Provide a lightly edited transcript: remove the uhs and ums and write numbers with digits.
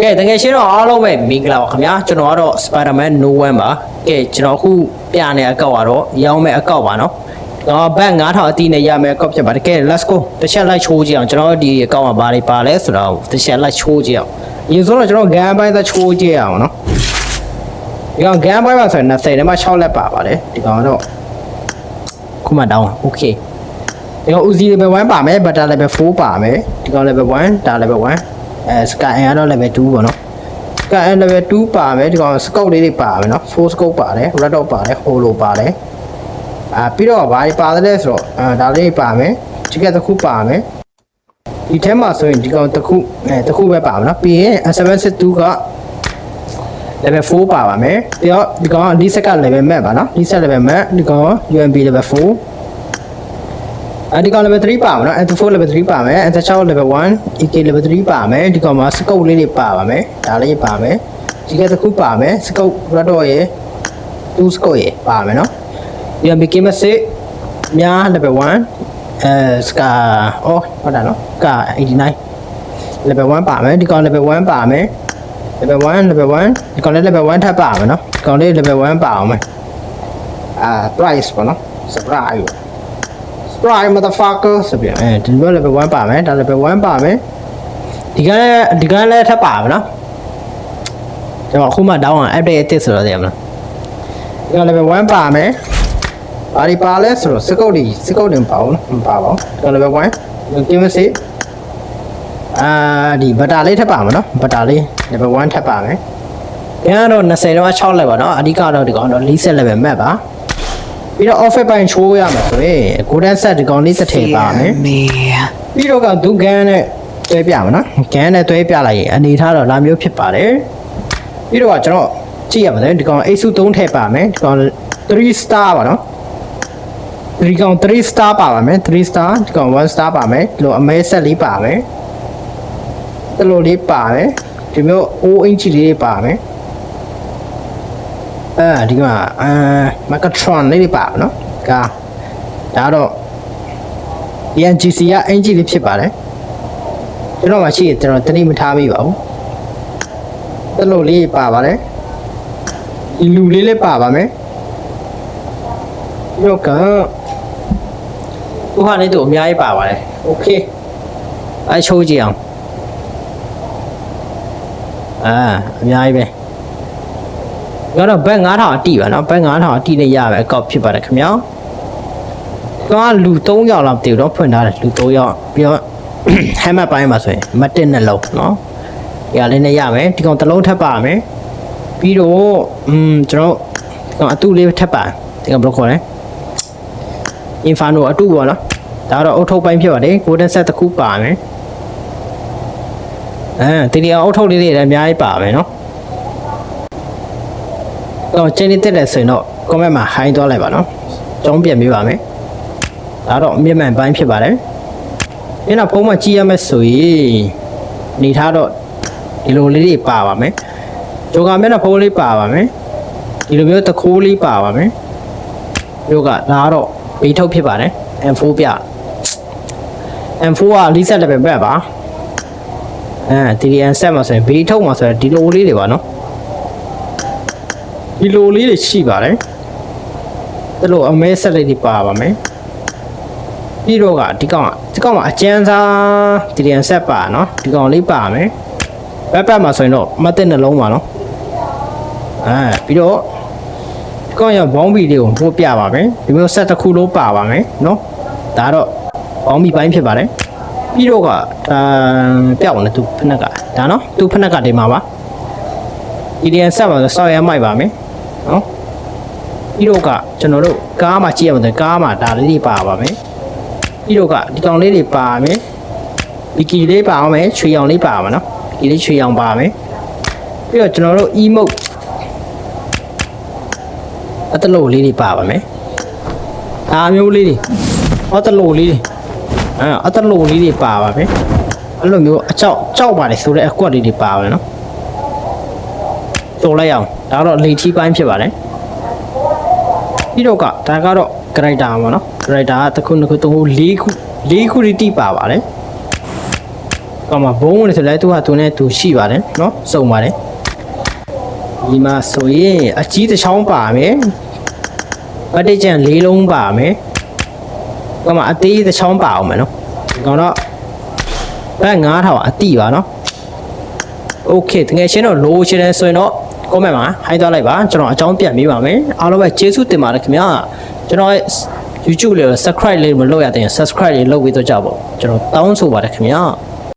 ကဲတကယ်ရှင်းတော့အားလုံးပဲမင်္ဂလာပါခင်ဗျာကျွန်တော်ကတော့ Spider-Man No One ပါကဲကျွန်တော်အခုပြနေအကောက်ကတော့ရောင်းမဲ့အကောက်ပါနော်တော့ဘတ်9000အတိနဲ့ရမယ်အကောက်ဖြစ်ပါတယ်ကဲ let's go တစ်ချက်လိုက်ချိုးကြည့်အောင်ကျွန်တော်ဒီအကောက်မှာဘာတွေပါလဲဆိုတော့တစ်ချက်လိုက်ချိုးကြည့်အောင်အရင်ဆုံးတော့ကျွန်တော် gun ပိုင်းသက်ချိုးကြည့်အောင်နော်ဒီကောင် gun ပိုင်းပါဆိုရင်20ထဲမှာ6လက်ပါပါတယ်ဒီကောင်တော့ခုမှတောင်း okay ဒီကောင် Uzi level 1ပါမယ် Butter level 4ပါမယ်ဒီကောင် level 1ဒါ level 1Sky N ကတော့ level 2ပေါ့နော် Sky N level 2ပါမယ်ဒီကောင် scope လေးတွေပါမယ်နော် full scope ပါတယ် red dot ပါတယ် holo ပါတယ်ပြီးတော့ဘာတွေပါတယ်လဲဆိုတော့ဒါလေးပါမယ် ticket တစ်ခုပါမယ်ဒီထဲမှာဆိုရင်ဒီကောင်တစ်ခုပဲပါမယ်နော်ပြီးရင် 762 က level 4ပါမယ်ပြီးတော့ဒီကောင်ဒီဆက်က level map ပါနော်ဒီဆက် level map ဒီကောင် UMP level 4ဒီကောင် level 3ပါမယ်နော် N4 level 3ပါမယ် N6 level 1 EK level 3ပါမယ်ဒီကောင်မှာ scope လေးတွေပါမယ်ဒါလေးပါမယ်ဒီကတစ်ခုပါမယ် scope red dot ရဲ့2 scope ရဲ့ပါမယ်နော်ဒီက BK message များ level 1ska ဟုတ်တာနော် ska 89 level 1ပါမယ်ဒီကောင် level 1ပါမယ် level 1ဒီကောင်လေး level 1ထပ်ပါမယ်နော်ဒီကောင်လေး level 1ပါအောင်မယ်price ပေါ့နော် surprise Prime motherfucker ဆိုပြီးဒီလို level 1ပါမယ်ဒါ level 1ပါမယ်ဒီကလည်းထပ်ပါမယ်နော်ကျွန်တော်အခုမှ down update အသစ်ဆိုတော့သိရမလားဒီက level 1ပါမယ်ဘာဒီပါလဲဆိုတော့စကုတ်တွေမပါဘူးနော်မပါပါဘူးဒီ level 1ဒီမစစ်ဒီဘတာလေးထပ်ပါမယ်နော်ဘတာလေး level 1ထပ်ပါမယ်ပြန်တော့20တော့6 level ပါနော်အဓိကတော့ဒီကောင်တော့40 level map ပါပြီးတော့ offer ပိုင်းချိုးရမှာဆိုရင် golden set ဒီကောင်လေးတစ်ထည့်ပါမယ်ပြီးတော့ကဒုကန်နဲ့တွဲပြမှာနော်ကန်နဲ့တွဲပြလိုက်ရင်အနေထားတော့လာမျိုးဖြစ်ပါတယ်ပြီးတော့ကကျွန်တော်ကြည့်ရပါမယ်ဒီကောင် Asus 3ထည့်ပါမယ်ဒီကောင်3 star ပါနော်ဒီကောင်3 star ပါပါမယ်3 star ဒီကောင်1 star ပါမယ်ဒီလိုအမဲဆက်လေးပါမယ်ဒီလိုလေးပါမယ်ဒီမျိုး ONG လေးပါမယ်ဒီကMegatron လေးတွေပါနော်ဒါတော့ ENGC ကအင်ဂျီလေးဖြစ်ပါတယ်ကျွန်တော်မှရှိရကျွန်တော်တတိမထားမိပါဘူးတလို့လေးပါပါတယ်ဒီလူလေးလည်းပါပါမယ်ရောကသူဟာလေးတို့အများကြီးပါပါတယ်โอเคချိုးကြည့်အောင်အများကြီးပဲကတော့ဘတ်9000အတိပါနော်ဘတ်9000အတိနဲ့ရပဲအကောက်ဖြစ်ပါတယ်ခင်ဗျာတော့လူ3ယောက်လောက်တည်တော့ဖွင့်ထားတယ်လူ3ယောက်ပြီးတော့ဟမ်မတ်ပိုင်းမှာဆိုရင်မတ်1နှလုံးနော်ဒီကလေးနဲ့ရမယ်ဒီကောင်တစ်လုံးထပ်ပါမယ်ပြီးတော့ကျွန်တော်ဒီကောင်အတုလေးထပ်ပါဒီကောင်ဘယ်လိုခေါ်လဲ Inferno အတုပေါ့နော်ဒါတော့အုတ်ထုတ်ပိုင်းဖြစ်ပါတယ် golden set တစ်ခုပါမယ်ဒီအုတ်ထုတ်လေးတွေလည်းအများကြီးပါမယ်နော်တော့ကျင်းနေတက်တယ်ဆိုရင်တော့ comment မှာ high သွားလိုက်ပါနော်ကျောင်းပြန်ပြပါမယ်ဒါတော့မြင့်မှန်ပိုင်းဖြစ်ပါတယ်ညနောက်ဖုန်းမှာကြည့်ရမယ်ဆိုရင်နေထားတော့ဒီလိုလေးတွေပါပါမယ်ဂျိုကာမျက်နှာဖုန်းလေးပါပါမယ်ဒီလိုမျိုးတခိုးလေးပါပါမယ်မျိုးကဒါတော့ဘေးထုတ်ဖြစ်ပါတယ် M4 ပြ M4 က40 level ပဲပါTDN set မှာဆိုရင်ဘေးထုတ်မှာဆိုရင်ဒီလိုလေးတွေပါနော်ဒီလိုလေးတွေရှိပါတယ်ဒါလို့အမဲဆက်လေးတွေပါပါမယ်ပြီးတော့ကဒီကောင်မှာအကျန်းစား TDN set ပါနော်ဒီကောင်လေးပါမယ်ဘက်မှာဆိုရင်တော့မတ်တဲ့နှလုံးပါနော်ပြီးတော့ဒီကောင်ရဘောင်းဘီလေးကိုပို့ပြပါမယ်ဒီမျိုး set တစ်ခုလုံးပါပါမယ်နော်ဒါတော့ဘောင်းဘီပိုင်းဖြစ်ပါတယ်ပြီးတော့ကပြောက်နေသူဖနက်ကဒါနော်သူဖနက်ကဒီမှာပါ TDN set မှာစောက်ရမိုက်ပါမယ်နော်ပြီးတော့ကကျွန်တော်တို့ကားမှာကြည့်ရမှာကားမှာဒါလေးတွေပါပါမယ်ပြီးတော့ကဒီကောင်လေးတွေပါမယ်ဒီကီလေးပါအောင်မယ်ချွေရောင်လေးပါမှာနော်ဒီလေးချွေရောင်ပါမယ်ပြီးတော့ကျွန်တော်တို့ emote အတလို့လေးတွေပါပါမယ်မျိုးလေးတွေအတလို့လေးတွေအတလို့လေးတွေပါပါမယ်အဲ့လိုမျိုးအကြောက်ပါတယ်ဆိုတဲ့အကွက်လေးတွေပါပါနော်တော်လိုက်အောင်ဒါတော့လေထီပိုင်းဖြစ်ပါတယ်ပြီးတော့ကဒါကတော့ character ပေါ့နော် character ကတစ်ခုနှစ်ခုသုံးခု၄ခုတိပါပါတယ် ကောင်မဘုံဝင်ဆိုလဲသူကသူနဲ့သူရှိပါတယ်နော်စုံပါတယ်ဒီမှာဆိုရင်အကြီးတစ်ချောင်းပါမယ်ဗတ်တိကျန်၄လုံးပါမယ်ကောင်မအသေးတစ်ချောင်းပါအောင်မယ်နော်ဒီကောင်တော့ဘတ်9000အတိပါနော်โอเคတကယ်ရှင်းတော့လိုချင်တယ်ဆိုရင်တော့ comment မှာ high သွားလိုက်ပါကျွန်တော်အကြောင်းပြန်ပေးပါမယ်အားလုံးပဲကျေးဇူးတင်ပါတယ်ခင်ဗျာကျွန်တော် YouTube လေးကို subscribe လေးမလုပ်ရတဲ့ subscribe လေးလုပ်ပြီးတော့ကြပါကျွန်တော်တောင်းဆိုပါတယ်ခင်ဗျာ